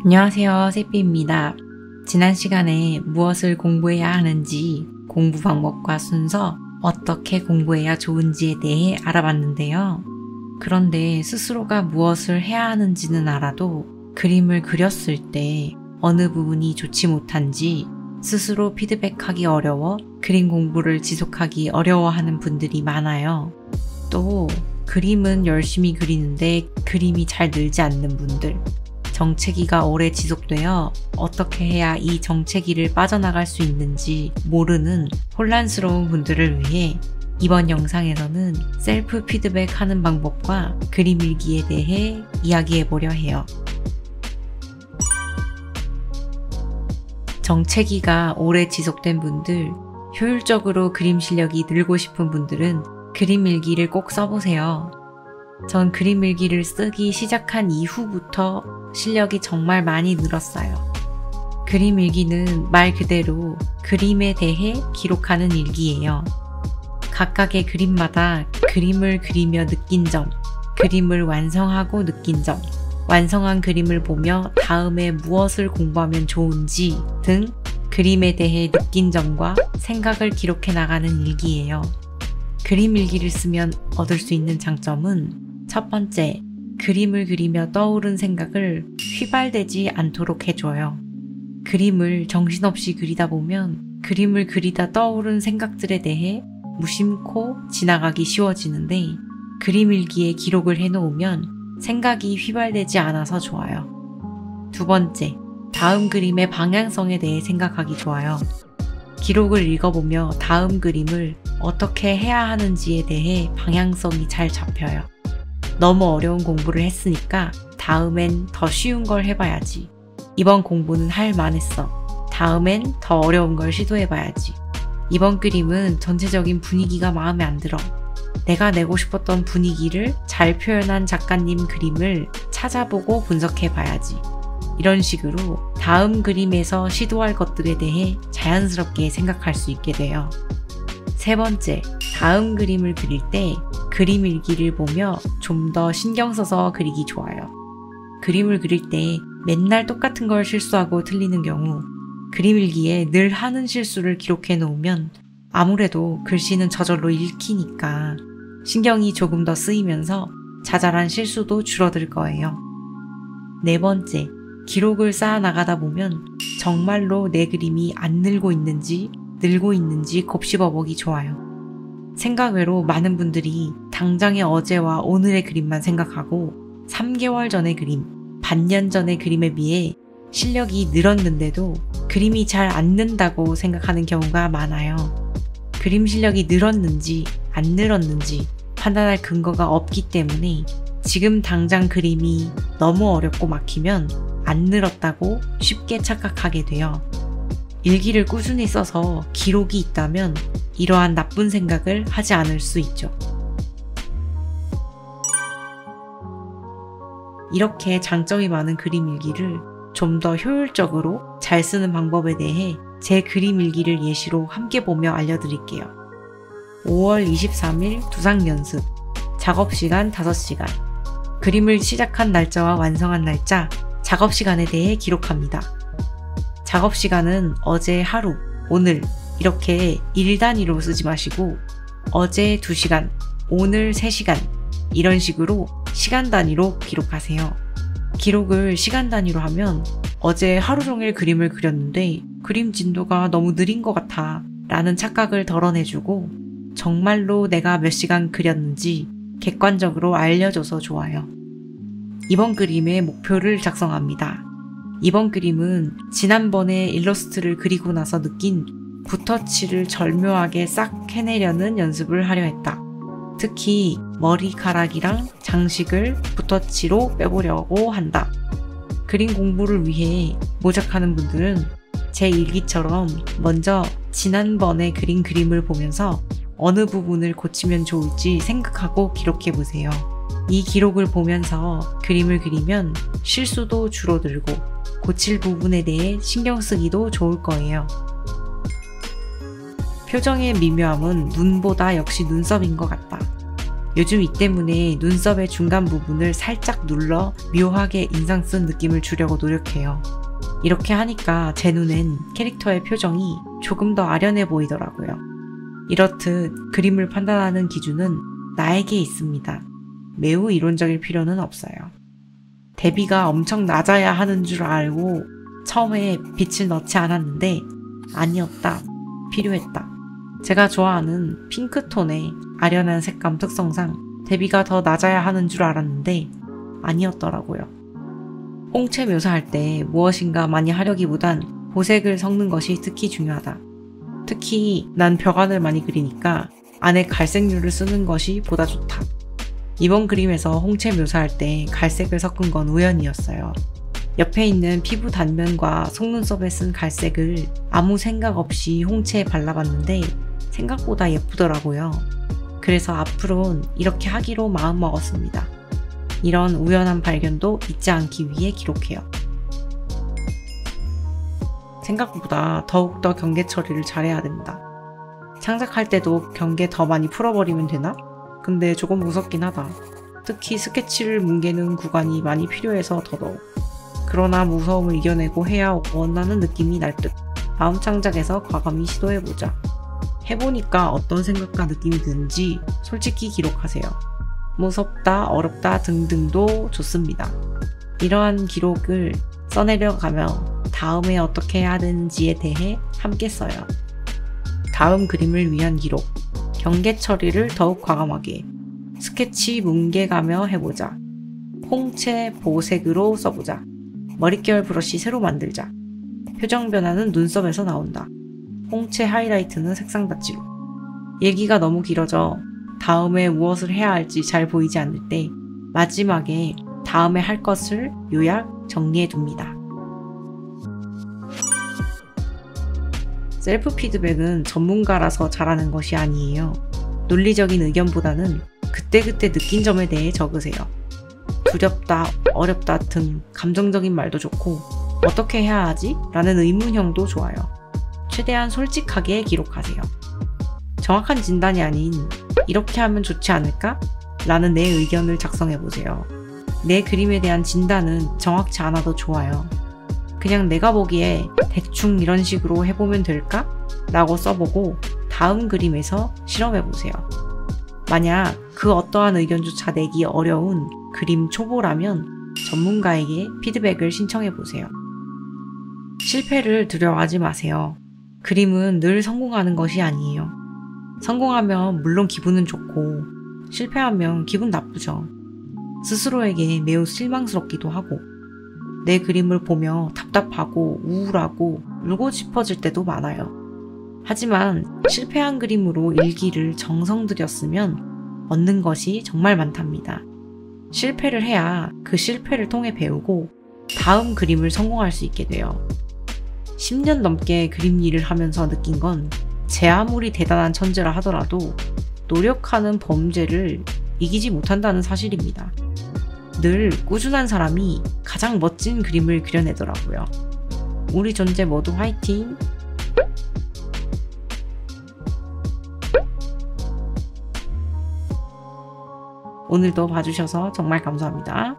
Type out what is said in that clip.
안녕하세요, 세삐입니다. 지난 시간에 무엇을 공부해야 하는지, 공부 방법과 순서, 어떻게 공부해야 좋은지에 대해 알아봤는데요. 그런데 스스로가 무엇을 해야 하는지는 알아도 그림을 그렸을 때 어느 부분이 좋지 못한지 스스로 피드백하기 어려워 그림 공부를 지속하기 어려워하는 분들이 많아요. 또 그림은 열심히 그리는데 그림이 잘 늘지 않는 분들, 정체기가 오래 지속되어 어떻게 해야 이 정체기를 빠져나갈 수 있는지 모르는 혼란스러운 분들을 위해 이번 영상에서는 셀프 피드백 하는 방법과 그림 일기에 대해 이야기해 보려 해요. 정체기가 오래 지속된 분들, 효율적으로 그림 실력이 늘고 싶은 분들은 그림 일기를 꼭 써보세요. 전 그림 일기를 쓰기 시작한 이후부터 실력이 정말 많이 늘었어요. 그림 일기는 말 그대로 그림에 대해 기록하는 일기예요. 각각의 그림마다 그림을 그리며 느낀 점, 그림을 완성하고 느낀 점, 완성한 그림을 보며 다음에 무엇을 공부하면 좋은지 등 그림에 대해 느낀 점과 생각을 기록해 나가는 일기예요. 그림 일기를 쓰면 얻을 수 있는 장점은 첫 번째, 그림을 그리며 떠오른 생각을 휘발되지 않도록 해줘요. 그림을 정신없이 그리다 보면 그림을 그리다 떠오른 생각들에 대해 무심코 지나가기 쉬워지는데 그림 일기에 기록을 해놓으면 생각이 휘발되지 않아서 좋아요. 두 번째, 다음 그림의 방향성에 대해 생각하기 좋아요. 기록을 읽어보며 다음 그림을 어떻게 해야 하는지에 대해 방향성이 잘 잡혀요. 너무 어려운 공부를 했으니까 다음엔 더 쉬운 걸 해봐야지. 이번 공부는 할 만했어. 다음엔 더 어려운 걸 시도해봐야지. 이번 그림은 전체적인 분위기가 마음에 안 들어. 내가 내고 싶었던 분위기를 잘 표현한 작가님 그림을 찾아보고 분석해봐야지. 이런 식으로 다음 그림에서 시도할 것들에 대해 자연스럽게 생각할 수 있게 돼요. 세 번째, 다음 그림을 그릴 때 그림 일기를 보며 좀 더 신경 써서 그리기 좋아요. 그림을 그릴 때 맨날 똑같은 걸 실수하고 틀리는 경우 그림 일기에 늘 하는 실수를 기록해 놓으면 아무래도 글씨는 저절로 읽히니까 신경이 조금 더 쓰이면서 자잘한 실수도 줄어들 거예요. 네 번째, 기록을 쌓아 나가다 보면 정말로 내 그림이 안 늘고 있는지 곱씹어 보기 좋아요. 생각 외로 많은 분들이 당장의 어제와 오늘의 그림만 생각하고 3개월 전의 그림, 반년 전의 그림에 비해 실력이 늘었는데도 그림이 잘 안 는다고 생각하는 경우가 많아요. 그림 실력이 늘었는지 안 늘었는지 판단할 근거가 없기 때문에 지금 당장 그림이 너무 어렵고 막히면 안 늘었다고 쉽게 착각하게 돼요. 일기를 꾸준히 써서 기록이 있다면 이러한 나쁜 생각을 하지 않을 수 있죠. 이렇게 장점이 많은 그림 일기를 좀 더 효율적으로 잘 쓰는 방법에 대해 제 그림 일기를 예시로 함께 보며 알려드릴게요. 5월 23일 두상 연습, 작업시간 5시간, 그림을 시작한 날짜와 완성한 날짜, 작업시간에 대해 기록합니다. 작업시간은 어제 하루, 오늘 이렇게 일 단위로 쓰지 마시고 어제 2시간, 오늘 3시간 이런 식으로 시간 단위로 기록하세요. 기록을 시간 단위로 하면 어제 하루 종일 그림을 그렸는데 그림 진도가 너무 느린 것 같아 라는 착각을 덜어내주고 정말로 내가 몇 시간 그렸는지 객관적으로 알려줘서 좋아요. 이번 그림의 목표를 작성합니다. 이번 그림은 지난번에 일러스트를 그리고 나서 느낀 붓터치를 절묘하게 싹 해내려는 연습을 하려 했다. 특히 머리카락이랑 장식을 붓터치로 빼보려고 한다. 그림 공부를 위해 모작하는 분들은 제 일기처럼 먼저 지난번에 그린 그림을 보면서 어느 부분을 고치면 좋을지 생각하고 기록해보세요. 이 기록을 보면서 그림을 그리면 실수도 줄어들고 고칠 부분에 대해 신경 쓰기도 좋을 거예요. 표정의 미묘함은 눈보다 역시 눈썹인 것 같다. 요즘 이 때문에 눈썹의 중간 부분을 살짝 눌러 묘하게 인상 쓴 느낌을 주려고 노력해요. 이렇게 하니까 제 눈엔 캐릭터의 표정이 조금 더 아련해 보이더라고요. 이렇듯 그림을 판단하는 기준은 나에게 있습니다. 매우 이론적일 필요는 없어요. 대비가 엄청 낮아야 하는 줄 알고 처음에 빛을 넣지 않았는데 아니었다. 필요했다. 제가 좋아하는 핑크톤의 아련한 색감 특성상 대비가 더 낮아야 하는 줄 알았는데 아니었더라고요. 홍채 묘사할 때 무엇인가 많이 하려기보단 보색을 섞는 것이 특히 중요하다. 특히 난 벽안을 많이 그리니까 안에 갈색류를 쓰는 것이 보다 좋다. 이번 그림에서 홍채 묘사할 때 갈색을 섞은 건 우연이었어요. 옆에 있는 피부 단면과 속눈썹에 쓴 갈색을 아무 생각 없이 홍채에 발라봤는데 생각보다 예쁘더라고요. 그래서 앞으로는 이렇게 하기로 마음먹었습니다. 이런 우연한 발견도 잊지 않기 위해 기록해요. 생각보다 더욱더 경계 처리를 잘해야 된다. 창작할 때도 경계 더 많이 풀어버리면 되나? 근데 조금 무섭긴 하다. 특히 스케치를 뭉개는 구간이 많이 필요해서 더더욱. 그러나 무서움을 이겨내고 해야 원하는 느낌이 날 듯. 다음 창작에서 과감히 시도해보자. 해보니까 어떤 생각과 느낌이 드는지 솔직히 기록하세요. 무섭다, 어렵다 등등도 좋습니다. 이러한 기록을 써내려가며 다음에 어떻게 해야 되는지에 대해 함께 써요. 다음 그림을 위한 기록. 경계 처리를 더욱 과감하게. 스케치 뭉개가며 해보자. 홍채 보색으로 써보자. 머릿결 브러쉬 새로 만들자. 표정 변화는 눈썹에서 나온다. 홍채 하이라이트는 색상 닫지로. 얘기가 너무 길어져 다음에 무엇을 해야 할지 잘 보이지 않을 때 마지막에 다음에 할 것을 요약 정리해 둡니다. 셀프 피드백은 전문가라서 잘하는 것이 아니에요. 논리적인 의견보다는 그때그때 느낀 점에 대해 적으세요. 두렵다, 어렵다 등 감정적인 말도 좋고 어떻게 해야 하지? 라는 의문형도 좋아요. 최대한 솔직하게 기록하세요. 정확한 진단이 아닌 이렇게 하면 좋지 않을까? 라는 내 의견을 작성해보세요. 내 그림에 대한 진단은 정확치 않아도 좋아요. 그냥 내가 보기에 대충 이런 식으로 해보면 될까? 라고 써보고 다음 그림에서 실험해보세요. 만약 그 어떠한 의견조차 내기 어려운 그림 초보라면 전문가에게 피드백을 신청해보세요. 실패를 두려워하지 마세요. 그림은 늘 성공하는 것이 아니에요. 성공하면 물론 기분은 좋고 실패하면 기분 나쁘죠. 스스로에게 매우 실망스럽기도 하고 내 그림을 보며 답답하고 우울하고 울고 싶어질 때도 많아요. 하지만 실패한 그림으로 일기를 정성 들였으면 얻는 것이 정말 많답니다. 실패를 해야 그 실패를 통해 배우고 다음 그림을 성공할 수 있게 돼요. 10년 넘게 그림 일을 하면서 느낀 건 제 아무리 대단한 천재라 하더라도 노력하는 범죄를 이기지 못한다는 사실입니다. 늘 꾸준한 사람이 가장 멋진 그림을 그려내더라고요. 우리 존재 모두 화이팅! 오늘도 봐주셔서 정말 감사합니다.